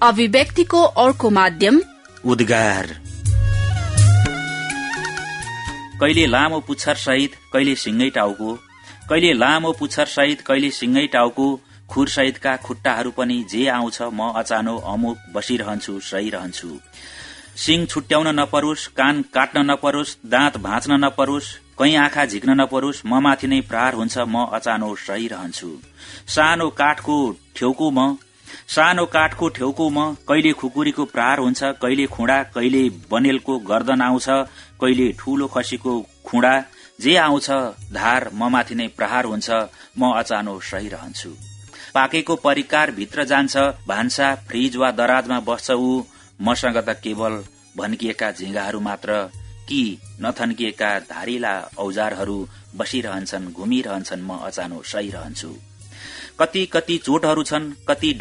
अभिव्यक्तिको अर्को माध्यम उद्गार। कहिले लामो पुच्छर सहित कहिले सिंगै टाउको, कहिले लामो पुच्छर सहित कहिले सिंगै टाउको, खुर सहितका खुट्टाहरू पनि जे आउँछ म अचानो अमुक बसिरहन्छु, सही रहन्छु। सिंग छुट्याउन नपरोस्, कान काट्न नपरोस्, दाँत भाँच्न नपरोस्, कहीँ आँखा झिक्न नपरोस्, म माथि नै प्रहार हुन्छ, म अचानो सही रहन्छु। सानो काठको ठेउको म, कहिले खुकुरीको प्रहार हुन्छ, कहिले खुँडा, कहिले बनेलको गर्दन आउँछ, कहिले ठूलो खसीको खुँडा, जे आउँछ धार म माथि नै प्रहार हुन्छ, म अचानो सही रहन्छु। पाकेको परिकार भित्र जान्छ, भान्सा फ्रिज वा दराजमा बस्छ ऊ, मसँग त केवल भन्किएका झिंगाहरू मात्र कि नथन्किएका धारिला औजारहरू बसिरहन्छन्, घुमिरहन्छन्, म अचानो सही रहन्छु। कति कति चोटहरू छन्, कति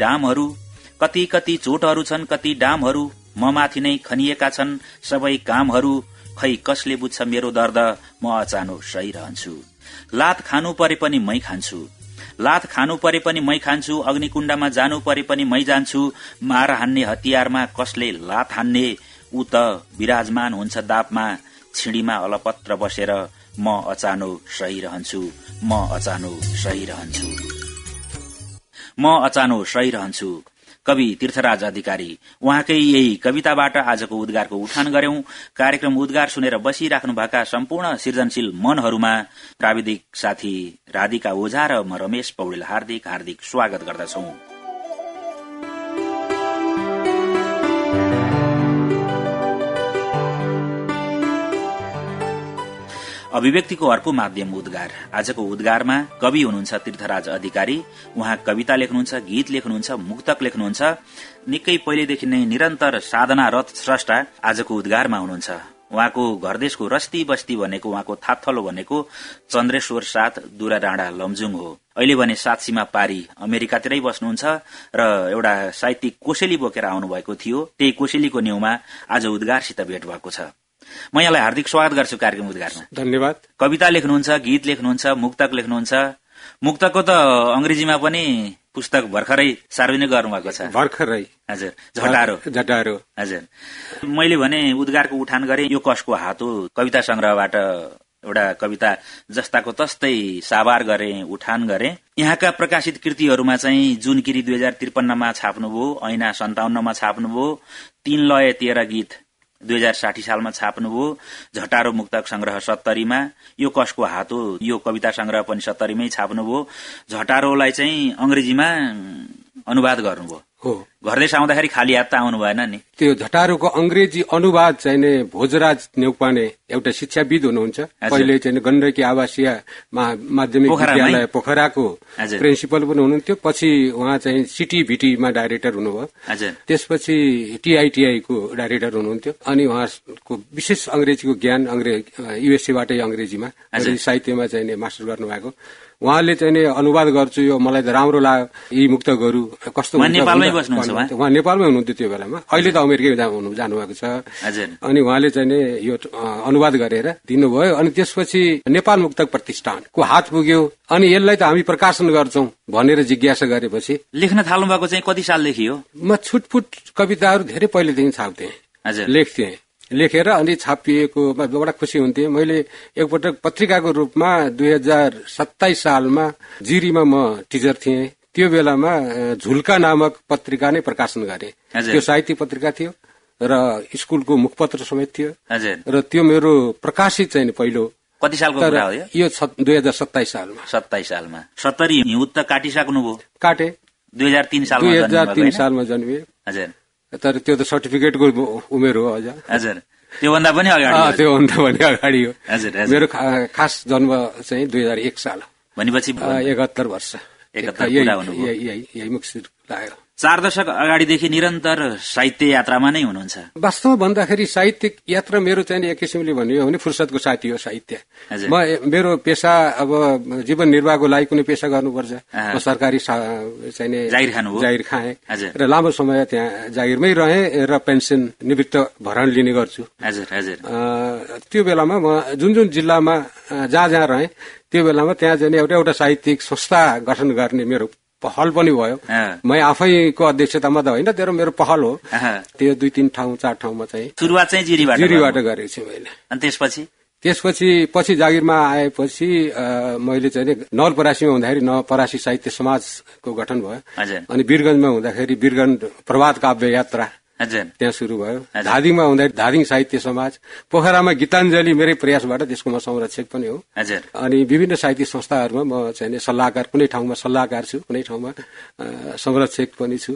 चोटहरू छन्, कति डामहरू म माथि नै खनिएका छन्, सबै कामहरू खै कसले बुझ्छ मेरो दर्द, म अचानो सही रहन्छु। लात खानु परे पनि मै खान्छु, अग्निकुण्डमा जानु परे पनि मै जान्छु, मार हान्ने हतियारमा कसले लात हान्ने, ऊ त विराजमान हुन्छ दापमा, छिडीमा अलपत्र बसेर, म अचानो सही रहन्छु, म अचानो सही रहन्छु, म अचानो सही रहन्छु। कवि तीर्थराज अधिकारी, उहाँकै यही कविताबाट आजको उद्गारको उठान गर्यौं। कार्यक्रम उद्गार सुनेर बसिराख्नुभएका सम्पूर्ण सृजनशील मनहरूमा प्राविधिक साथी राधिका ओझा र म रमेश पौडेल हार्दिक स्वागत गर्दछौं। अभिव्यक्तिको अर्को माध्यम उद्गार। आजको उद्गारमा कवि हुनुहुन्छ तीर्थराज अधिकारी। उहाँ कविता लेख्नुहुन्छ, गीत लेख्नुहुन्छ, मुक्तक लेख्नुहुन्छ। निकै पहिलेदेखि नै निरन्तर साधनारत स्रष्टा आजको उद्गारमा हुनुहुन्छ। उहाँको घरदेशको रस्ती बस्ती भनेको, उहाँको थाथलो भनेको चन्द्रेश्वर 7 दुरा डाँडा लमजुङ हो। अहिले भने 7 सीमा पारी अमेरिकातिरै बस्नुहुन्छ र एउटा साहित्यिक कोसेली बोकेर आउनुभएको थियो। त्यही कोसेलीको न्यूमा आज उद्गारसित भेट भएको छ। म यहाँलाई हार्दिक स्वागत गर्छु कार्यक्रम उद्गारमा। धन्यवाद। कविता लेख्नुहुन्छ, गीत लेख्नुहुन्छ, मुक्तक लेख्नुहुन्छ। मुक्तकको त अंग्रेजीमा पनि पुस्तक भर्खरै सार्वजनिक गर्नुभएको छ। भर्खरै हजुर, झटारो। हजुर, मैले भने उद्गारको उठान गरे, यो कसको हात हो कविता संग्रहबाट एउटा कविता जस्ताको तस्तै साभार गरे, उठान गरे। यहाँका प्रकाशित कृतिहरूमा चाहिँ जुनकिरी 2053 मा छाप्नुभयो, ऐना 57 मा छाप्नुभयो, 3 लय 13 गीत 2060 सालमा छाप्नुभयो, झटारो मुक्तक संग्रह 70 मा, यो कसको हात हो यो कविता संग्रह पनि 70 मै छाप्नुभयो। झटारोलाई चाहिँ अंग्रेजीमा अनुवाद गर्नुभयो। हो, घरदेश आउँदाखेरि खाली हात त आउनु भएन नि। त्यो झटारोको अंग्रेजी अनुवाद चाहिँ भोजराज नेउपाने एउटा शिक्षाविद हुनुहुन्छ। पहिले चाहिँ गण्डकी आवासीय माध्यमिक विद्यालय पोखराको प्रिन्सिपल पनि हुनुहुन्थ्यो। पछि उहाँ चाहिँ सिटीभिटीमा डाइरेक्टर हुनुभयो। त्यसपछि टीआईटीआई को डाइरेक्टर हुनुहुन्थ्यो। अनि उहाँको विशेष अंग्रेजीको ज्ञान युएसएबाटै अंग्रेजीमा साहित्यमा चाहिँ मास्टर गर्नुभएको। उहाँले चाहिँ अनुवाद गर्छु, यो मलाई त राम्रो लाग्यो, यी मुक्तकहरू कस्तो हुन्छ। उहाँ नेपालमै हुनुहुन्थ्यो त्यो बेलामा, अहिले त अमेरिकै जानुभएको छ। अनि उहाँले चाहिँ यो अनुवाद गरेर दिनुभयो। अनि त्यसपछि नेपाल मुक्तक प्रतिष्ठानको हात पुग्यो। अनि यसलाई त हामी प्रकाशन गर्छौं भनेर जिज्ञासा गरेपछि लेख्न थाल्नु भएको चाहिँ कति सालदेखि हो? म छुटपुट कविताहरू धेरै पहिलेदेखि छाप्थेँ, लेख्थेँ। लेखेर अनि छापिएको बडा खुसी हुन्थे। मैले एकपटक पत्रिकाको रूपमा 2027 सालमा जिरीमा म टिचर थिएँ। त्यो बेलामा झुल्का नामक पत्रिका नै प्रकाशन गरे। त्यो साहित्य पत्रिका थियो र स्कुलको मुखपत्र समेत थियो। र त्यो मेरो प्रकाशित चाहिँ पहिलो। कति सालको कुरा हो यो? 2027 सालमा। 27 सालमा 70 हिउँ त काटिसक्नुभयो? काटे। 2003 सालमा जन्मिए। हजुर, तर त्यो त सर्टिफिकेटको उमेर हो अझ। हजुर, त्योभन्दा पनि अगाडि हो। मेरो खास जन्म चाहिँ 2001 साल भनेपछि 71 वर्ष। 71 यही मुक्ति लाग्यो। 4 दशक अगाडिदेखि निरन्तर साहित्य यात्रामा नै हुनुहुन्छ। वास्तवमा भन्दाखेरि साहित्यिक यात्रा मेरो चाहिँ एक किसिमले भन्यो भने फुर्सदको साथी हो साहित्य। मेरो पेशा अब जीवन निर्वाहको लागि कुनै पेशा गर्नुपर्छ। म सरकारी चाहिँ जागिर खाएँ र लामो समय त्यहाँ जागिरमै रहेँ र पेन्सन निवृत्त भरण लिने गर्छु। त्यो बेलामा म जुन जिल्लामा जहाँ रहेँ त्यो बेलामा त्यहाँ चाहिँ एउटा साहित्यिक संस्था गठन गर्ने मेरो पहल पनि भयो। म आफैको अध्यक्षतामा त होइन, तर मेरो पहल हो। त्यो 2-3 ठाउँ 4 ठाउँमा चाहिँ सुरुवात चाहिँ जिरीबाट गरेको छु मैले। अनि त्यसपछि जागिरमा आएपछि मैले चाहिँ नवलपरासीमा हुँदाखेरि नवलपरासी साहित्य समाजको गठन भयो। अनि वीरगंजमा हुँदाखेरि वीरगंज प्रभात काव्य यात्रा त्यहाँ सुरु भयो। धादिङमा हुँदाखेरि धादिङ साहित्य समाज, पोखरामा गीताञ्जली मेरै प्रयासबाट, त्यसको म संरक्षक पनि हो। अनि विभिन्न साहित्य संस्थाहरूमा म चाहिँ सल्लाहकार, कुनै ठाउँमा सल्लाहकार छु, कुनै ठाउँमा संरक्षक पनि छु।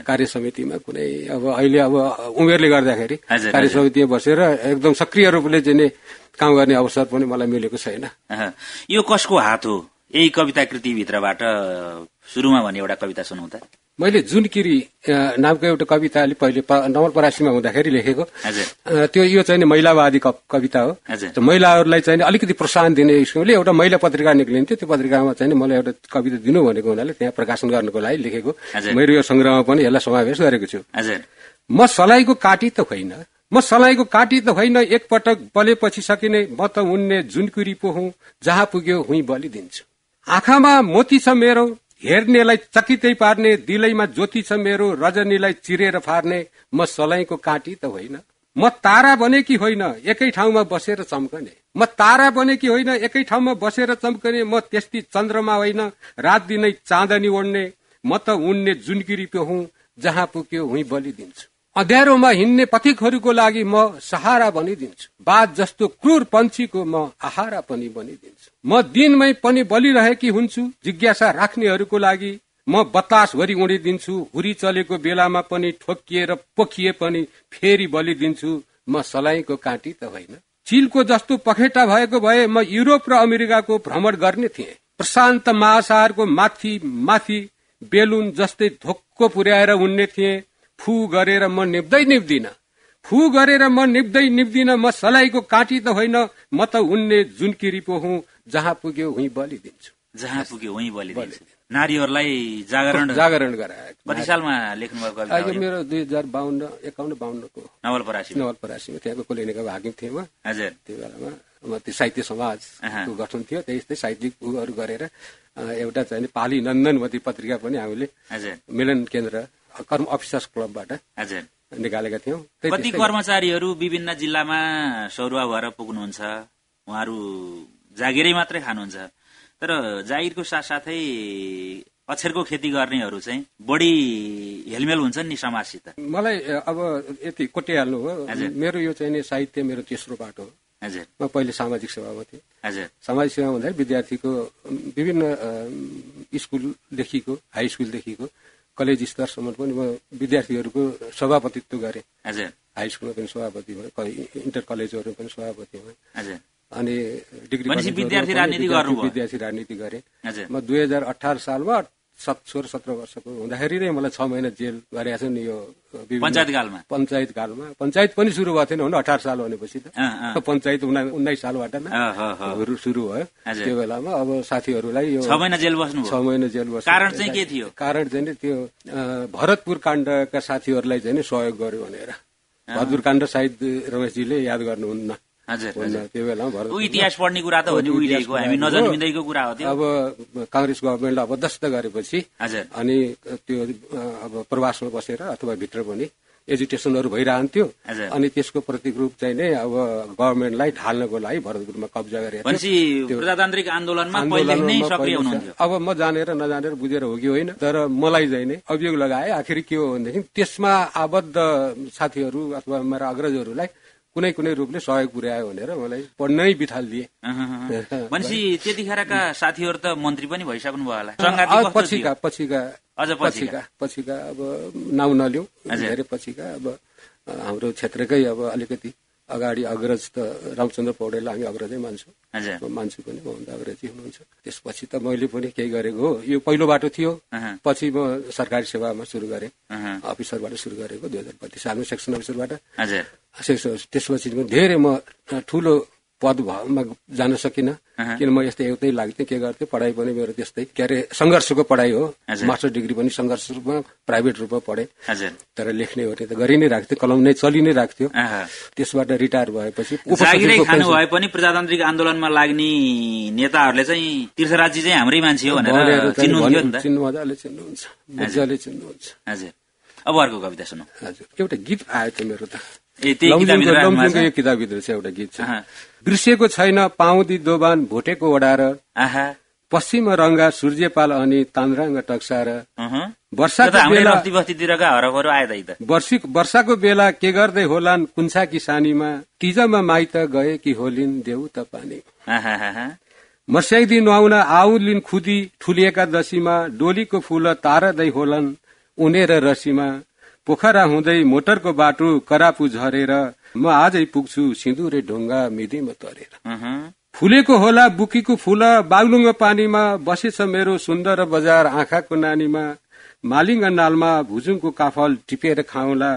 कार्य समितिमा कुनै अब अहिले अब उमेरले गर्दाखेरि कार्य समितिमा बसेर एकदम सक्रिय रूपले चाहिँ काम गर्ने अवसर पनि मलाई मिलेको छैन। यो कसको हात हो? यही कविता कृतिभित्रबाट सुरुमा भने एउटा कविता सुनाउँदा। मैले जुनकिरी नामको एउटा कविता अलि पहिले नवलपरासीमा हुँदाखेरि लेखेको। त्यो यो चाहिँ महिलावादी कविता हो। महिलाहरूलाई चाहिँ अलिकति प्रोत्साहन दिने किसिमले एउटा महिला पत्रिका निक्लिन्थ्यो, त्यो पत्रिकामा चाहिँ मलाई एउटा कविता दिनु भनेको हुनाले त्यहाँ प्रकाशन गर्नको लागि लेखेको। मेरो यो संग्रहमा पनि यसलाई समावेश गरेको छु। म सलाईको काटी त होइन, म सलाईको काटी त होइन, एकपटक बलेपछि सकिने म त उन्ने जुनकिरी पो हुँ, जहाँ पुग्यो हुँ बलि दिन्छु। आँखामा मोती छ मेरो, हेर्नेलाई चकितै पार्ने, दिलैमा ज्योति छ मेरो, रजनीलाई चिरेर फार्ने, म सलाईको काटी त होइन। म तारा बने कि होइन, एकै ठाउँमा बसेर चम्कने। म तारा बने कि होइन, एकै ठाउँमा बसेर चम्कने, म त्यस्ती चन्द्रमा होइन, रात दिनै चाँदनी ओढ्ने, म त उन्ने जुनकिरी पो हुँ, जहाँ पुग्यो हुँ बलि दिन्छु। अँध्यारोमा हिँड्ने पथिकहरूको लागि म सहारा बनिदिन्छु। बाज जस्तो क्रूर पन्छीको म आहारा पनि बनिदिन्छु। म दिनमै पनि बलिरहेकी हुन्छु, जिज्ञासा राख्नेहरूको लागि म बतासभरि उडिदिन्छु। हुरी चलेको बेलामा पनि ठोकिएर पोखिए पनि फेरि बलिदिन्छु। म सलाईको काँटी त होइन। चिलको जस्तो पखेटा भएको भए म युरोप र अमेरिकाको भ्रमण गर्ने थिएँ। प्रशान्त महासागरको माथि माथि बेलुन जस्तै धोक्को पुर्याएर उड्ने थिएँ। फू गरेर म निप्दै निप्दिन, म सलाईको काँटी त होइन, म त उन्ने जुनकिरी पो हुँ, जहाँ पुग्यो हुँ बलि दिन्छु। नारीहरूलाई जागरण गराएको। कति सालमा लेख्नुभयो कविता? यो मेरो 2051-52 को नवलपरासीमा त्यहाँको कोलेनेका हाकिम थिएँ म। त्यो बेलामा त्यो साहित्य समाजको गठन थियो। त्यस्तै साहित्यिक उहरू गरेर एउटा चाहिँ पाली नन्दनमती पत्रिका पनि हामीले मिलन केन्द्र कर्म अफिसर्स क्लबबाट निकालेका थियौं। कति कर्मचारीहरू विभिन्न जिल्लामा सरुवा भएर पुग्नुहुन्छ, उहाँहरू जागिरै मात्रै खानुहुन्छ, तर जागिरको साथसाथै अक्षरको खेती गर्नेहरू चाहिँ बढी हेलमेल हुन्छन् नि समाजसित। मलाई अब यति कोटिहाल्नु हो, मेरो यो चाहिँ नि साहित्य मेरो तेस्रो बाटो हो। म पहिले सामाजिक सेवामा थिएँ। सामाजिक सेवा भन्दा विद्यार्थीको विभिन्न स्कुलदेखिको हाई स्कुलदेखिको कलेज स्तरसम्म पनि म विद्यार्थीहरूको सभापतित्व गरेँ। हाई स्कुलमा पनि सभापति भएँ, इन्टर कलेजहरू पनि सभापति भएँ। अनि डिग्री विद्यार्थी राजनीति गरेँ। म 2018 सालमा 16-17 वर्षको हुँदाखेरि नै मलाई 6 महिना जेल गरेका छन्। यो पञ्चायत कालमा पञ्चायत पनि सुरु भएको थिएन 18 साल भनेपछि त पञ्चायत 19 सालबाट सुरु भयो। त्यो बेलामा अब साथीहरूलाई यो 6 महिना जेल बस्नु। कारण चाहिँ के थियो? कारण चाहिँ त्यो भरतपुर काण्डका साथीहरूलाई चाहिँ सहयोग गर्यो भनेर। भरतपुर काण्ड सायद रमेशजीले याद गर्नुहुन्न। त्यो बेलामा इतिहास पढ्ने कुरा त हो नि, उहिलेको हामी नजन्मिँदैको कुरा हो त्यो। अब कांग्रेस गभर्मेन्टले अपदस्थ गरेपछि अनि त्यो अब प्रवासमा बसेर अथवा भित्र पनि एजुटेसनहरू भइरहन्थ्यो। अनि त्यसको प्रतिरूप चाहिँ नै अब गभर्मेन्टलाई ढाल्नको लागि भरतपुरमा कब्जा गरेको थियो। प्रजातान्त्रिक आन्दोलनमा पहिलेदेखि नै सक्रिय हुनुहुन्थ्यो। अब म जानेर नजानेर बुझेर हो कि होइन, तर मलाई चाहिँ नै अभियोग लगाए। आखिर के हो भनेदेखि त्यसमा आबद्ध साथीहरू अथवा मेरा अग्रजहरूलाई कुनै कुनै रूपले सहयोग पुर्यायो भनेर मलाई पढ्नै बिथालिदिए। भनेपछि त्यतिखेरका साथीहरू त मन्त्री पनि भइसक्नु भयो होला। पछिका अब नाउँ नलिउँ, धेरै पछिका अब हाम्रो क्षेत्रकै अब अलिकति अगाडि अग्रज त रामचन्द्र पौडेल हामी अग्रजै मान्छौँ, मान्छे पनि मभन्दा अग्रजी हुनुहुन्छ। त्यसपछि त मैले पनि केही गरेको हो। यो पहिलो बाटो थियो। पछि म सरकारी सेवामा सुरु गरेँ, अफिसरबाट सुरु गरेको 2032 सालमा सेक्सन अफिसरबाट। त्यसपछि धेरै म ठूलो पदमा जान सकिनँ किन म यस्तै एउटै लाग्थेँ के गर्थेँ पढाइ पनि मेरो त्यस्तै के अरे संघर्षको पढाइ हो मास्टर डिग्री पनि संघर्ष रूपमा प्राइभेट रूपमा पढेँ तर लेख्ने हो त गरि नै राख्थ्यो कलम नै चलि नै राख्थ्यो त्यसबाट रिटायर भएपछि खानु भए पनि प्रजातान्त्रिक आन्दोलनमा लाग्ने नेताहरूले चाहिँ तीर्थराजजी चाहिँ हाम्रै मान्छे हो भनेर चिन्नुहुन्थ्यो नि त मजाले चिन्नुहुन्छ मजाले चिन्नुहुन्छ हजुर अब अर्को कविता सुनौ हजुर एउटा गीत आयो त मेरो त लमजुङको यो किताबभित्र चाहिँ एउटा गीत छ बिर्सिएको छैन पाउँदी दोबान भोटेको ओडार पश्चिम रंगा सूर्यपाल अनि तान्द्राङ टक्सार वर्षाको बेला के गर्दै होलान् कुन्छा किसानीमा तिजमा माइत गए कि होलिन् देऊ त पानी मस्याइदी नुहाउन आउलिन् खुदी ठुलिएका दशीमा डोलीको फूल तारदै होलान् उनेर रसीमा पोखरा हुँदै मोटरको बाटो करापु झरेर म आजै पुग्छु सिन्दुरे ढुङ्गा मिदिमा तरेर फुलेको होला बुकीको फूल बागलुङ पानीमा बसेछ मेरो सुन्दर बजार आँखाको नानीमा मालिङ नालमा भुजुङको काफल टिपेर खाउला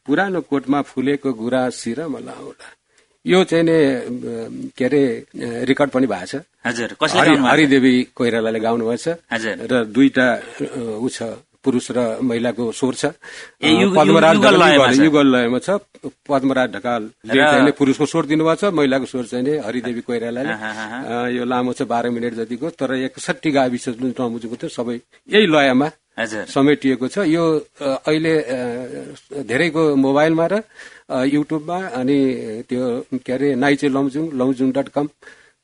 पुरानो कोटमा फुलेको गुरा सिरमा लाउला यो चाहिँ नि के अरे रेकर्ड पनि भएको छ हरिदेवी कोइरालाले गाउनु भएछ र दुईटा उ छ पुरुष र महिलाको स्वर छ युगल लयमा छ पद्मराज ढकालले पुरुषको स्वर दिनुभएको छ महिलाको स्वर चाहिँ हरिदेवी कोइरालाले यो लामो छ 12 मिनट जतिको तर 61 गाविस नमुजुको थियो सबै यही लयमा समेटिएको छ यो अहिले धेरैको मोबाइलमा र युट्युबमा अनि त्यो के अरे नाइचे लमजुङ.com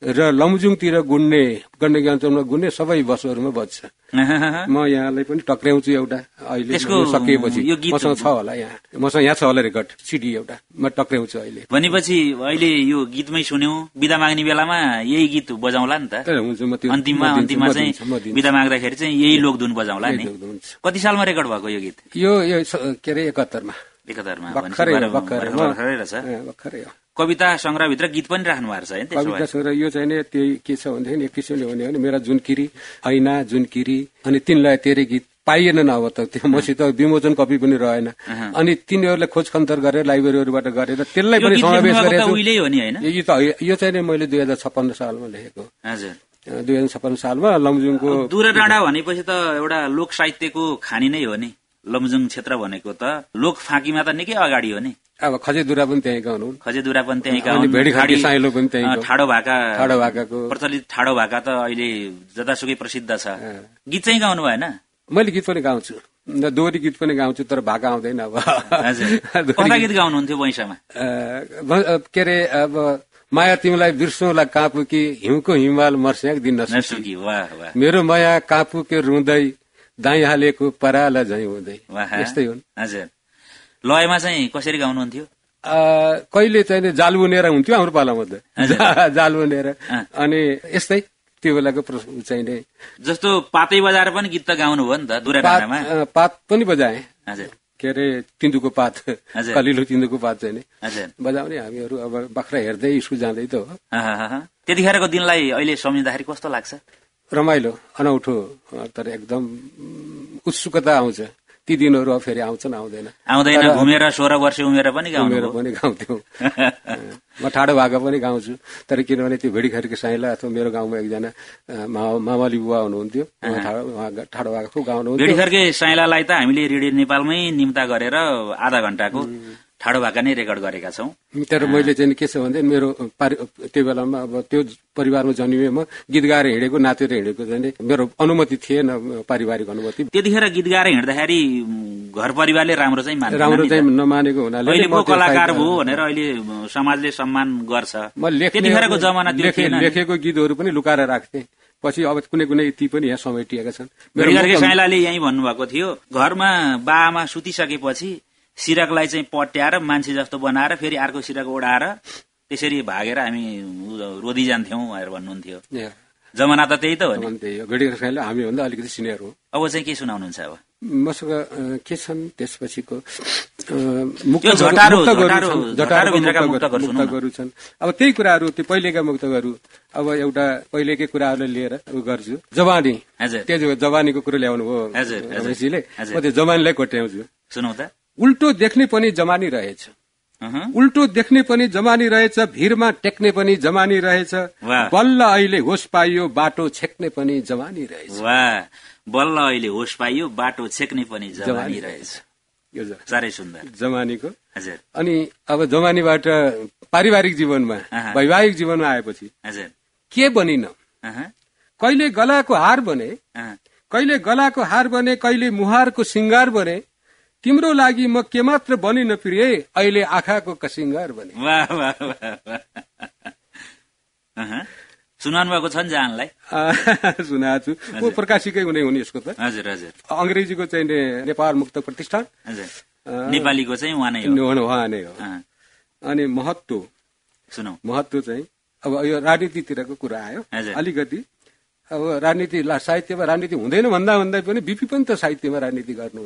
र लमजुङतिर गण्डकी गुन्ने सबै बसहरूमा बज्छ म यहाँलाई पनि टक्राउँछु एउटा अहिले सकिएपछि मसँग छ होला मसँग यहाँ छ होला रेकर्ड सिडी एउटा म टक्राउँछु अहिले भनेपछि अहिले यो गीतमै सुन्यौ बिदा माग्ने बेलामा यही गीत बजाउँला नि त अन्तिममा चाहिँ बिदा माग्दाखेरि चाहिँ यही लोकधुन बजाउँला नि कति सालमा रेकर्ड भएको यो गीत यो के अरे 71मा भर्खरै कविता संग्रहभित्र गीत पनि राख्नु भएको छ कविता संग्रह यो चाहिँ त्यही के छ भनेदेखि एक किसिमले भने मेरा जुनकिरी ऐना जुनकिरी अनि तिनलाई तेरे गीत पाइएन न अब त त्यो मसित विमोचन कपी पनि रहेन अनि तिनीहरूले खोज खन्तर गरेर लाइब्रेरीहरूबाट गरेर त्यसलाई पनि समावेश गरेको यो चाहिँ मैले 2056 सालमा लेखेको 2056 सालमा लमजुङको दुरा डाँडा भनेपछि त एउटा लोक साहित्यको खानी नै हो नि लमजुङ क्षेत्र भनेको त लोक फाँकीमा त निकै अगाडि हो नि अब खजेदुरा पनि त्यहीँका हुनु खजेदुरा पनि त्यहीँका हुनु भेडीखाडी साइलो पनि त्यहीँ ठाडो भाकाको प्रचलित ठाडो भाका त अहिले जतासुकै प्रसिद्ध छ गीत चाहिँ गाउनु भएन मैले गीत पनि गाउँछु दोहोरी गीत पनि गाउँछु तर भाका आउँदैन अब कता गीत गाउनुहुन्थ्यो वैशामा के अरे अब माया तिमीलाई बिर्सौँला कापु कि हिउँको हिमाल मर्स्याक दिन नसुकी मेरो माया कापु के रुँदै दाई हालेको पराला झै हुँदै यस्तै हुन् हजुर लयमा चाहिँ कसरी गाउनुहुन्थ्यो कहिले चाहिँ जाल बुनेर हुन्थ्यो हाम्रो पालामा त जाल बुनेर अनि यस्तै त्यो बेलाको चाहिने जस्तो पातै बजाएर पनि गीत त गाउनु भयो नि त दुरा डाँडामा पात पनि बजाए के अरे तिन्दुको पात कलिलो तिन्दुको पात चाहिँ बजाउने हामीहरू अब बाख्रा हेर्दै स्कुल जाँदै त हो त्यतिखेरको दिनलाई अहिले सम्झिँदाखेरि कस्तो लाग्छ रमाइलो अनौठो तर एकदम उत्सुकता आउँछ ती दिनहरू फेरि आउँछन् आउँदैन घुमेर 16 वर्ष उमेर पनि गाउँथ्यौं म ठाडो भाका पनि गाउँछु तर किनभने त्यो भेडीखारीको साइला अथवा मेरो गाउँमा एकजना मामाली बुवा हुनुहुन्थ्यो ठाडो भाका खुब गाउनुहुन्थ्यो भेडीखारीकै साइलालाई त हामीले रेडियो नेपालमै निम्ता गरेर आधा घण्टाको ठाडो भाका नै रेकर्ड गरेका छौं तर मैले चाहिँ के छ भन्दा मेरो त्यो बेलामा अब त्यो परिवारमा जन्मिए म गीत गाएर हिँडेको नाचेर हिँडेको चाहिँ मेरो अनुमति थिएन पारिवारिक अनुमति त्यतिखेर गीत गाएर हिँड्दाखेरि घर परिवारले राम्रो चाहिँ नमानेको हुनाले अहिले को कलाकार भयो भनेर अहिले समाजले सम्मान गर्छ त्यतिखेरको जमाना त्यो थिएन लेखेको गीतहरू पनि लुकाएर राख्थे पछि अब कुनै ती पनि यहाँ समेटिएका छन् भेडीखारीकै साइलाले यही भन्नुभएको थियो घरमा बाआमा सुतिसकेपछि सिरकलाई चाहिँ पट्याएर मान्छे जस्तो बनाएर फेरि अर्को सिरक ओढाएर त्यसरी भागेर हामी रोदी जान्थ्यौं भनेर भन्नुहुन्थ्यो जमाना त त्यही त हो नि भेडीखारीले हामी भन्दा अलिकति सिनियर हो अब चाहिँ के सुनाउनुहुन्छ अब मसँग के छन् त्यसपछिको मुक्तकहरू छन् अब त्यही कुराहरू त्यो पहिलेका मुक्तकहरू अब एउटा पहिलेकै कुराहरूलाई लिएर गर्छु जवानी त्यो जवानीको कुरो ल्याउनु भयो रमेशजीले म त्यो जवानीलाई कोट्याउँछु सुनौ त उल्टो देख्ने पनि जमानी रहेछ उल्टो देख्ने पनि जमानी रहेछ, भिरमा टेक्ने पनि जमानी रहेछ, बल्ल अहिले होस पाइयो बाटो छेक्ने पनि जमानी रहेछ। बल्ल अहिले होस पाइयो बाटो छेक्ने पनि जमानी रहेछ। यो साह्रै सुन्दर जमानीको। हजुर। अनि अब जमानीबाट पारिवारिक जीवनमा वैवाहिक जीवनमा आएपछि के बनिन? कहिले गलाको हार बने, कहिले गलाको हार बने, कहिले मुहारको सिंगार बने, तिम्रो लागि म के मात्र बनिन प्रिय, अहिले आँखाको कसिंगार बने। वाह वाह वाह। सुनाउनु भएको छ नि जानलाई? सुनाएको छु। को प्रकाशिकै हुने हुने यसको त? हजुर हजुर। अंग्रेजीको चाहिँ नेपाल मुक्तक प्रतिष्ठान, नेपालीको चाहिँ उहाँ नै हो। अनि महत्व सुनौ। महत्व चाहिँ अब यो राजनीतितिरको कुरा आयो अलिकति। अब राजनीति साहित्यमा राजनीति हुँदैन भन्दा भन्दै पनि बिपी पनि त साहित्यमा राजनीति गर्नु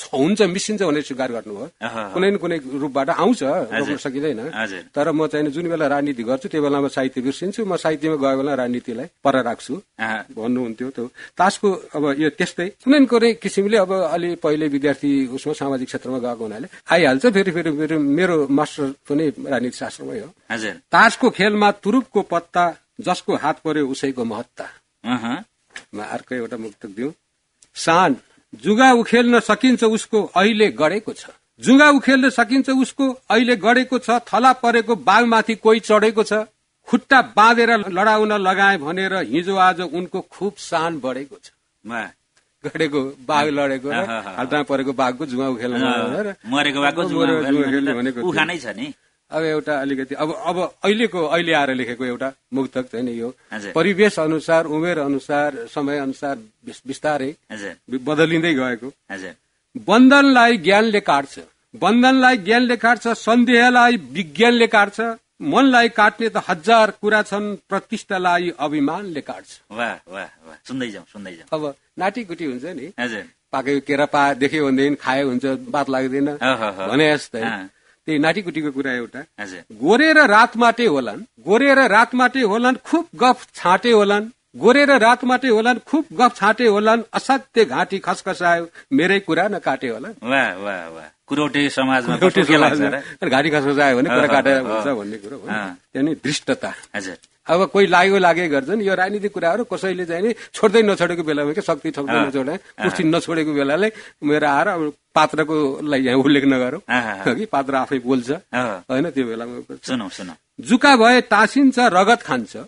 हुन्छ, मिसिन्छ भने स्वीकार गर्नु हो। कुनै न कुनै रूपबाट आउँछ, रोक्न सकिँदैन। तर म चाहिँ जुन बेला राजनीति गर्छु त्यो बेला म साहित्य बिर्सिन्छु, म साहित्यमा गयो बेला राजनीतिलाई पर राख्छु भन्नुहुन्थ्यो। त्यो तासको अब यो त्यस्तै कुनै न कुनै किसिमले अब अलि पहिले विद्यार्थी उसमा सामाजिक क्षेत्रमा गएको हुनाले आइहाल्छ। फेरि मेरो मास्टर पनि राजनीति शास्त्रमै हो। तासको खेलमा तुरुपको पत्ता, जसको हात पर्यो उसैको महत्ता। म अर्को एउटा मुक्तक दिउँ। सान जुगा उखेल्न सकिन्छ उसको अहिले गढेको छ, जुगा उखेल्न सकिन्छ उसको अहिले गढेको छ, थला परेको बाघमाथि कोही चढेको छ, खुट्टा बाँधेर लडाउन लगाए भनेर हिजो आज उनको खुब सान बढेको छ। गढेको बाघ लडेको, हातमा परेको बाघको जुगा उखेल्न मरेको बाघको जुगा भनेको उखानै छ नि। अब एउटा अलिकति अब अहिले आएर लेखेको एउटा मुक्तक चाहिँ नि यो परिवेश अनुसार, उमेर अनुसार, समय अनुसार बिस्तारै बदलिँदै गएको। बन्धनलाई ज्ञानले काट्छ, बन्धनलाई ज्ञानले काट्छ, सन्देहलाई विज्ञानले काट्छ, मनलाई काट्ने त हजार कुरा छन्, प्रतिष्ठालाई अभिमानले काट्छ। वाह वाह वाह, सुन्दै जाउँ। अब नाटीकुटी हुन्छ नि, पाकेको केरा देख्यो भनेदेखि खायो हुन्छ, बात लाग्दैन भने जस्तै त्यही नाटीकुटीको कुरा एउटा। गोरेर रातमाटे होलान्, गोरेर रातमाटे होलान्, खुब गफ छाटे होलान्, गोरेर रातमाटे होलान्, खुब गफ छाटे होलान्, असाध्य घाँटी खसखसायो मेरै कुरा नकाटे होलान्। वाह वाह वाह, कुरोटे समाजमा घाँटी खसखसायो भने कुरा काटेर हुन्छ भन्ने कुरो हो। त्यहाँदेखि दृष्टता। अब कोही लागे गर्छन् यो राजनीतिक कुराहरू, कसैले चाहिँ नि छोड्दै नछोडेको बेलामा के शक्ति ठोक्दै नछोडे, कुर्सी नछोडेको बेलालाई मेरो आएर अब पात्रकोलाई यहाँ उल्लेख नगरौँ कि पात्र आफै बोल्छ होइन। त्यो बेलामा जुका भए टाँसिन्छ रगत खान्छ,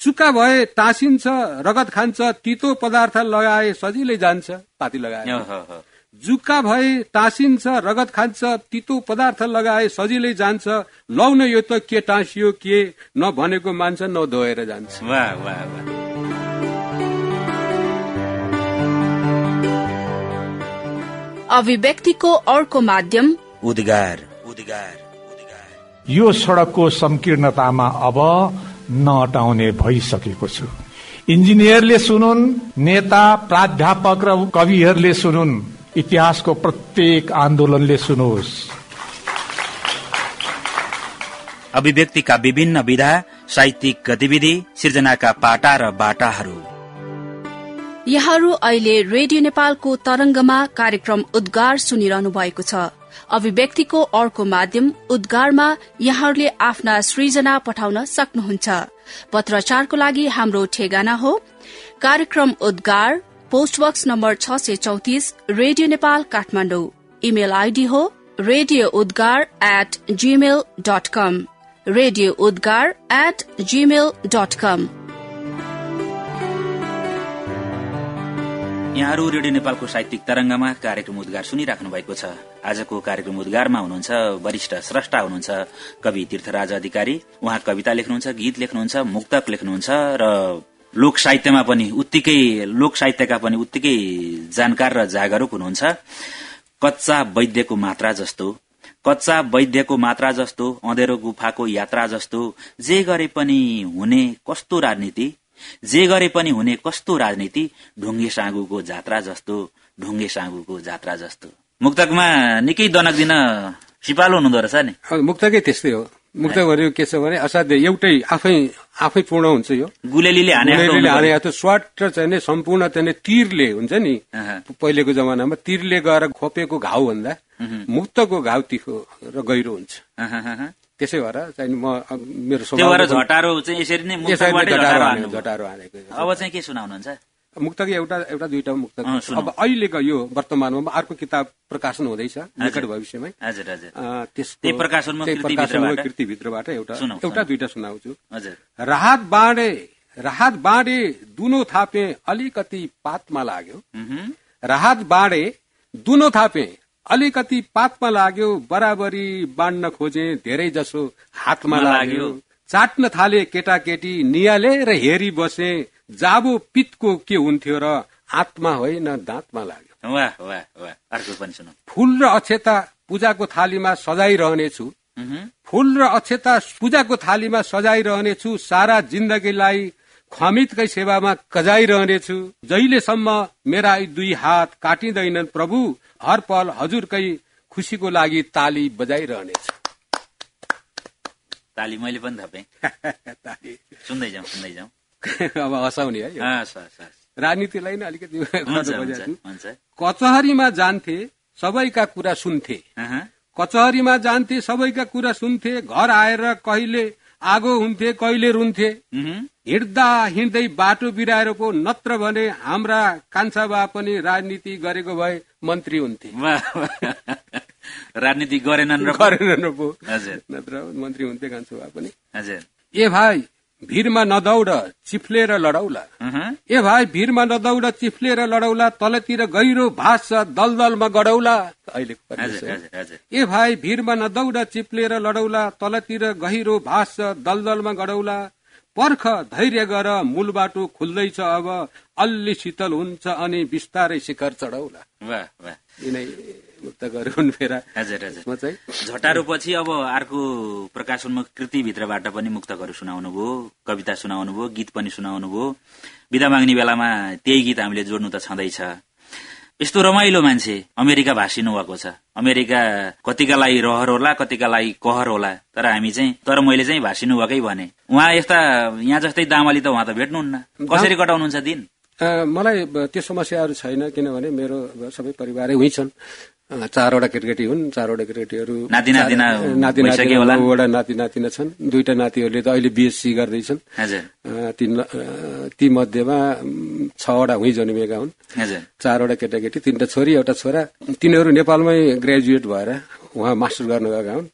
चुका भए टाँसिन्छ रगत खान्छ, तितो पदार्थ लगाए सजिलै जान्छ पाती लगाए। जुका भए टाँसिन्छ रगत खान्छ, तितो पदार्थ लगाए सजिलै जान्छ, लौ न यो त के टाँसियो के नभनेको मान्छ नधोएर जान्छ। वाह वाह वाह। अभिव्यक्तिको अर्को माध्यम उद्गार। यो सड़कको संकीर्णतामा अब नअटाउने भइसकेको छु। इन्जिनियरले सुनुन्, नेता, प्राध्यापक र कविहरूले सुनुन्, इतिहासको प्रत्येक आन्दोलनले सुनोस्। अभिव्यक्तिका विभिन्न विधा, साहित्यिक गतिविधि, सृजनाका पाटा र बाटाहरू। यहाँहरू अहिले रेडियो नेपालको तरंगमा कार्यक्रम उद्गार सुनिरहनु भएको छ। अभिव्यक्तिको अर्को माध्यम उद्गारमा यहाँहरूले आफ्ना सृजना पठाउन सक्नुहुन्छ। पत्राचारको लागि हाम्रो ठेगाना हो कार्यक्रम उद्गार, post box number 634, radio Nepal Kathmandu. Email ID हो radioudgar@gmail.com, radioudgar@gmail.com। यहाँहरू रेडियो नेपालको साहित्यिक तरंगमा कार्यक्रम उद्गार सुनिराख्नु भएको छ। आजको कार्यक्रम उद्गारमा हुनुहुन्छ वरिष्ठ स्रष्टा हुनुहुन्छ कवि तीर्थराज अधिकारी। उहाँ कविता लेख्नुहुन्छ, गीत लेख्नुहुन्छ, मुक्तक लेख्नुहुन्छ र लोक साहित्यका पनि उत्तिकै जानकार र जागरूक हुनुहुन्छ। कच्चा वैद्यको मात्रा जस्तो, अँधेरो गुफाको यात्रा जस्तो, जे गरे पनि हुने कस्तो राजनीति, ढुङ्गे साँगुको जात्रा जस्तो। मुक्तकमा निकै दनक दिन सिपालु हुनुहुँदो रहेछ नि। मुक्तकै त्यस्तै हो। मुक्तकहरू के छ भने असाध्य एउटै आफै पूर्ण हुन्छ। यो गुलेलीले हाने स्वाट चाहिँ सम्पूर्ण चाहिँ तीरले हुन्छ नि। पहिलेको जमानामा तीरले गएर खोपेको घाउ भन्दा मुक्तको घाउ तिखो र गहिरो हुन्छ। त्यसै भएर चाहिँ मेरो झटारो चाहिँ यसरी नै झटारो हानेको। अब चाहिँ के सुनाउनुहुन्छ? मुक्तक एउटा दुईटा मुक्तक। अब अहिलेको यो वर्तमानमा अर्को किताब प्रकाशन हुँदैछ निकट भविष्यमै। त्यसको प्रकाशनमा कृतिभित्रबाट एउटा दुईटा सुनाउँछु। राहत बाँडे दुनो थापे अलिकति पातमा लाग्यो। राहत बाँडे दुनो थापे अलिकति पातमा लाग्यो। बराबरी बाँड्न खोजे धेरै जसो हातमा लाग्यो। चाट्न थाले केटाकेटी नियाले र हेरी बसे। जाबो पित्तको के हुन्थ्यो र आत्मा होइन दाँतमा लाग्यो। अर्को पनि सुनौ। फूल र अक्षता पूजाको थालीमा सजाइरहनेछु। फूल र अक्षता पूजाको थालीमा सजाइरहनेछु। सारा जिन्दगीलाई खमितकै सेवामा कजाइरहनेछु। जहिलेसम्म मेरा दुई हात काटिँदैनन् प्रभु, हर पल हजुरकै खुसीको लागि ताली बजाइरहनेछु। ताली मैले पनि थपेँ। सुन्दै जाउँ। अब हँसाउने है। राजनीतिलाई नै अलिकति कचहरीमा जान्थे सबैका कुरा सुन्थे। कचहरीमा जान्थे सबैका कुरा सुन्थे। घर आएर कहिले आगो हुन्थे कहिले रुन्थे। हिँड्दा हिँड्दै बाटो बिराएर पो नत्र भने हाम्रा कान्छा बा पनि राजनीति गरेको भए मन्त्री हुन्थे। राजनीति गरेनन् पो नत्र मन्त्री हुन्थे कान्छा बा पनि। ए भाइ भिरमा नदौड चिफ्लेर लडौला। ए भाइ भिरमा नदौड चिफ्लेर लडौला। तलतिर गहिरो भाष दलदलमा गडौला। अहिलेको ए भाइ भिरमा नदौड चिप्लेर लडौला। तलतिर गहिरो भाष दलदलमा गडौला। पर्ख धैर्य गर मूल बाटो खुल्दैछ अब। अल्ली शीतल हुन्छ अनि बिस्तारै शिखर चढौला। यिनै मुक्तकहरु हुन् फेरा। झटारो पछि अब अर्को प्रकाशोन्मुख कृतिभित्रबाट पनि मुक्तकहरु सुनाउनु भयो, कविता सुनाउनु भयो, गीत पनि सुनाउनु भयो। बिदा माग्ने बेलामा त्यही गीत हामीले जोड्नु त छँदैछ। यस्तो रमाइलो मान्छे अमेरिका भाषिनु भएको छ। अमेरिका कतिका लागि रहर होला, कतिका लागि कहर होला, तर मैले चाहिँ भाषिनु भएकै भने। उहाँ यस्ता यहाँ जस्तै दामाली त उहाँ त भेट्नुहुन्न। कसरी कटाउनुहुन्छ दिन? मलाई त्यो समस्याहरू छैन, किनभने मेरो सबै परिवारै उही छन्। 4वटा केटाकेटी हुन्। 4वटा केटाकेटीहरू नाति नातिना छन्। 2टा नातिहरूले त अहिले बीएससी गर्दैछन्। ती मध्येमा 6वटा उही जन्मिएका हुन्। 4वटा केटाकेटी, 3टा छोरी 1टा छोरा। तिनीहरू नेपालमै ग्रेजुएट भएर उहाँ मास्टर गर्न गएका हुन्।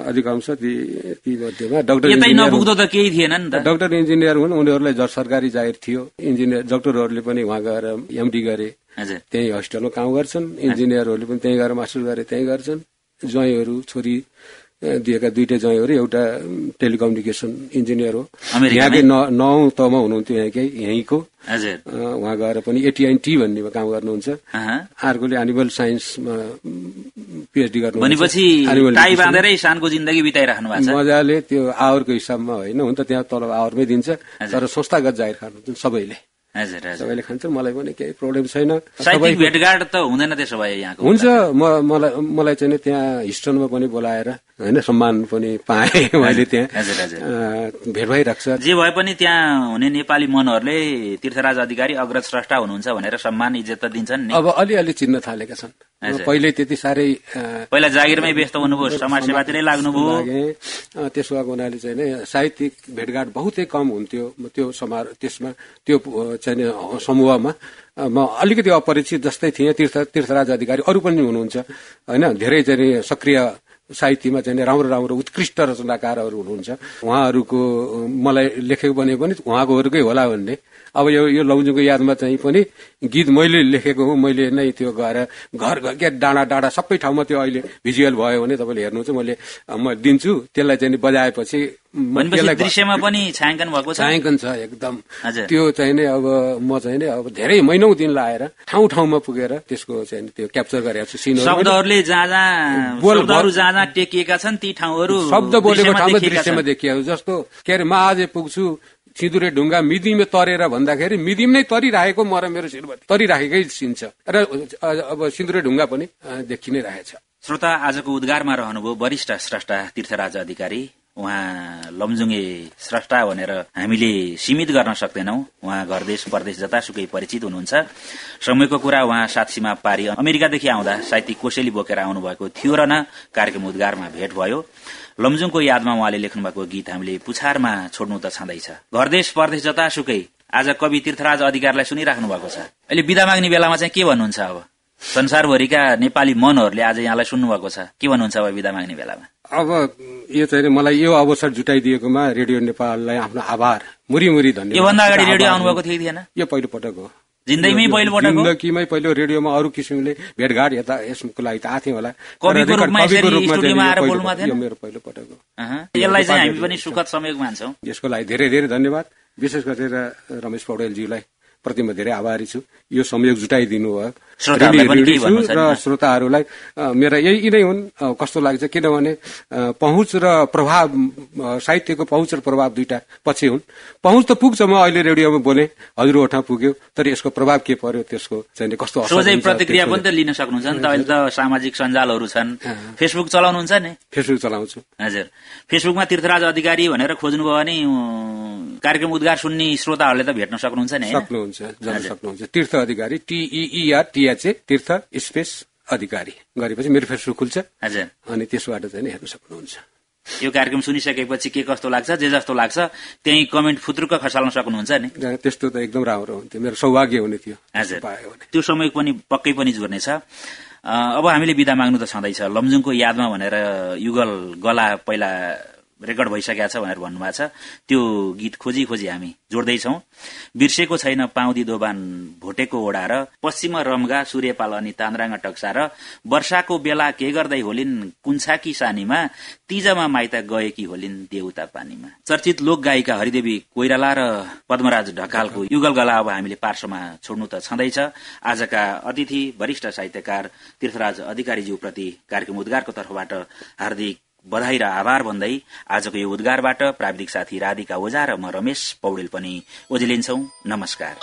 अधिकांश ती मध्येमा डक्टर इन्जिनियर हुन्। उनीहरूलाई सरकारी जागिर थियो। इन्जिनियर डक्टरहरूले पनि उहाँ गएर एमडी गरे, त्यही हस्पिटलमा काम गर्छन्। इन्जिनियरहरूले पनि त्यही गएर मास्टर गरे, त्यही गर्छन्। ज्वाइँहरू छोरी दिएका 2टा ज्वाइँहरू, एउटा टेलिकम्युनिकेसन इन्जिनियर हो, यहाँकै 9 तहमा हुनुहुन्थ्यो, यहीँको। उहाँ गएर पनि AT&T भन्नेमा काम गर्नुहुन्छ। अर्कोले एनिमल साइन्समा PhD गर्नु। सानको जिन्दगी बिताइराख्नु भएको छ मजाले। त्यो आवरको हिसाबमा होइन, हुन त त्यहाँ तलब आवरमै दिन्छ, तर संस्थागत जागिर खानुहुन्छ सबैले। सबैले खान्छन्। मलाई पनि केही प्रब्लम छैन। साहित्यिक भेटघाट त हुँदैन त्यसो भए यहाँको? हुन्छ। मलाई चाहिँ त्यहाँ हिस्टनमा पनि बोलाएर होइन सम्मान पनि पाएँ मैले। त्यहाँ भेट भइरहेको छ। जे भए पनि त्यहाँ हुने नेपाली मनहरूले तीर्थराज अधिकारी अग्रज स्रष्टा हुनुहुन्छ भनेर सम्मान इज्जत त दिन्छन् नि। अब अलिअलि चिन्न थालेका छन्। पहिले त्यति साह्रै पहिला जागिरमै व्यस्त हुनुभयो, समाजसेवातिरै लाग्नुभयो। त्यसो भएको हुनाले चाहिँ साहित्यिक भेटघाट बहुतै कम हुन्थ्यो त्यो समारोह। त्यसमा त्यो चाहिँ समूहमा म अलिकति अपरिचित जस्तै थिएँ। तीर्थराज अधिकारी अरू पनि हुनुहुन्छ होइन, धेरै चाहिँ सक्रिय साहित्यमा चाहिँ राम्रो उत्कृष्ट रचनाकारहरू हुनुहुन्छ। उहाँहरूको मलाई लेखेको भने पनि उहाँकोहरूकै होला भन्ने। अब यो लौजुङको यादमा चाहिँ पनि गीत मैले लेखेको हो। मैले नै त्यो गएर घर के डाँडा सबै ठाउँमा त्यो अहिले भिजुअल भयो भने तपाईँले हेर्नुहुन्छ, म दिन्छु। त्यसलाई चाहिँ बजाएपछि दृश्यमा पनि छायाङ्कन भएको छ। छायाङ्कन छ एकदम। त्यो चाहिँ नि अब म चाहिँ नि अब धेरै महिनौ दिन लाएर ठाउँमा पुगेर त्यसको चाहिँ त्यो क्याप्चर गरेको छु। शब्दहरूले जहाँ टेकिएका छन् ती ठाउँहरू शब्द बोलेको ठाउँमा दृश्यमा देखिएको। जस्तो के अरे, म आज पुग्छु सिँदुरे ढुङ्गा मिदिमे तरेर भन्दाखेरि मिदिम नै तरिरहेको म र मेरो श्रीमती तरिराखेकै सिन छ र अब सिँदुरे ढुङ्गा पनि देखि नै रहेछ। श्रोता, आजको उद्गारमा रहनुभयो वरिष्ठ स्रष्टा तीर्थराज अधिकारी। उहाँ लमजुङे स्रष्टा भनेर हामीले सीमित गर्न सक्दैनौं। उहाँ घरदेश परदेश जतासुकै परिचित हुनुहुन्छ। समयको कुरा उहाँ साक्षीमा पारी अमेरिकादेखि आउँदा साहित्यिक कोसेली बोकेर आउनुभएको थियो र न कार्यक्रम उद्गारमा भेट भयो। लमजुङको यादमा उहाँले लेख्नुभएको गीत हामीले पुछारमा छोड्नु त छँदैछ। घरदेश परदेश जतासुकै आज कवि तीर्थराज अधिकारीलाई सुनिराख्नु भएको छ। अहिले बिदा माग्ने बेलामा चाहिँ के भन्नुहुन्छ? अब संसारभरिका नेपाली मनहरूले आज यहाँलाई सुन्नुभएको छ, के भन्नुहुन्छ अब बिदा माग्ने बेलामा? अब यो चाहिँ मलाई यो अवसर जुटाइदिएकोमा रेडियो नेपाललाई आफ्नो आभार मुरी धन्यवाद। योभन्दा अगाडि रेडियो आउनुभएको थियो थिएन? यो पहिलो पटक हो। जिन्दगीमै पहिलो पटक हो? जिन्दगीमै पहिलो रेडियोमा अरू किसिमले भेटघाट यता यसको लागि त आथे होला। कविको रूपमा स्टुडियोमा आएर बोल्नुमा थिएन? यो मेरो पहिलो पटक हो। यसलाई चाहिँ हामी पनि सुखद संयोग मान्छौं। यसको लागि धेरै धेरै धन्यवाद। विशेष गरेर रमेश पौडेलज्यूलाई प्रति म धेरै आभारी छु। यो संयोग जुटाइदिनु भयो र श्रोताहरूलाई मेरा यही नै हुन्। कस्तो लाग्छ किनभने पहुँच र प्रभाव, साहित्यको पहुँच र प्रभाव दुईटा पछि हुन्। पहुँच त पुग्छ, म अहिले रेडियोमा बोले हजुर ओठा पुग्यो, तर यसको प्रभाव के पर्यो त्यसको चाहिँ कस्तो असर सोझै प्रतिक्रिया पनि त लिन सक्नुहुन्छ नि त। अहिले त सामाजिक सञ्जालहरू छन्। फेसबुक चलाउनुहुन्छ नि? फेसबुक चलाउँछु। हजुर, फेसबुकमा तीर्थराज अधिकारी भनेर खोज्नुभयो भने कार्यक्रम उद्गार सुन्ने श्रोताहरूले त भेट्न सक्नुहुन्छ नि? सक्नुहुन्छ। तीर्थ अधिकारी TEERTHA तीर्थ स्पेस अधिकारी गरेपछि मेरो फेसबुक खुल्छ। हजुर, अनि त्यसबाट चाहिँ हेर्न सक्नुहुन्छ। यो कार्यक्रम सुनिसकेपछि के कस्तो लाग्छ, जे जस्तो लाग्छ त्यही कमेन्ट फुत्रुक खसाल्न सक्नुहुन्छ नि? त्यस्तो त एकदम राम्रो हुन्थ्यो, मेरो सौभाग्य हुने थियो। हजुर, त्यो समय पनि पक्कै पनि जोड्नेछ। अब हामीले बिदा माग्नु त छँदैछ। लमजुङको यादमा भनेर युगल गला पहिला रेकर्ड भइसकेको छ भनेर भन्नुभएको छ। त्यो गीत खोजी हामी जोड्दैछौं। बिर्सेको छैन पाउँदी दोबान भोटेको ओडा र पश्चिम रमगा सूर्यपाल अनि तान्द्राङा टक्सा र वर्षाको बेला के गर्दै होलिन् कुन्छाकी सानीमा तीजमा माइत गएकी होलिन् देउता पानीमा। चर्चित लोक गायिका हरिदेवी कोइराला र पद्मराज ढकालको युगल गला अब हामीले पार्श्वमा छोड्नु त छँदैछ। आजका अतिथि वरिष्ठ साहित्यकार तीर्थराज अधिकारीज्यूप्रति कार्यक्रम उद्गारको तर्फबाट हार्दिक बधाई र आभार भन्दै आजको यो उद्गारबाट प्राविधिक साथी राधिका ओझा र म रमेश पौडेल पनि ओझिलिन्छौं। नमस्कार।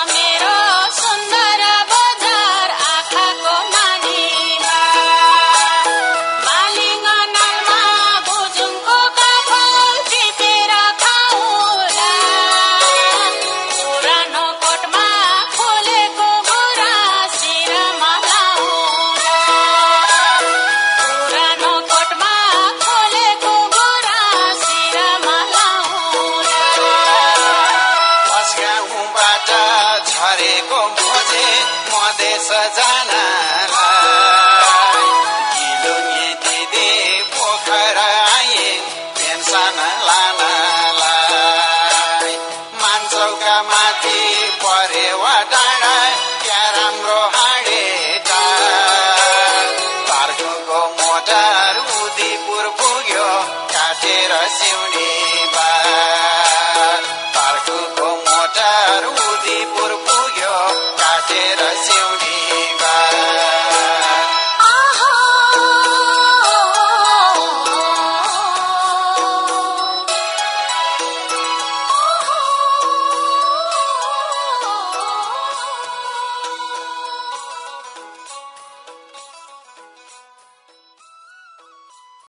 मेरो सुन्दर बजार धरेको खोजे मधेस जानलाई किलोनी दिदी पोखरा आए पेन्सन लानलाई मान्छौका माथि परेवा डाँडा क्या राम्रो हाडेटा तारको मोटर उदयपुर पुग्यो काटेर सिउनी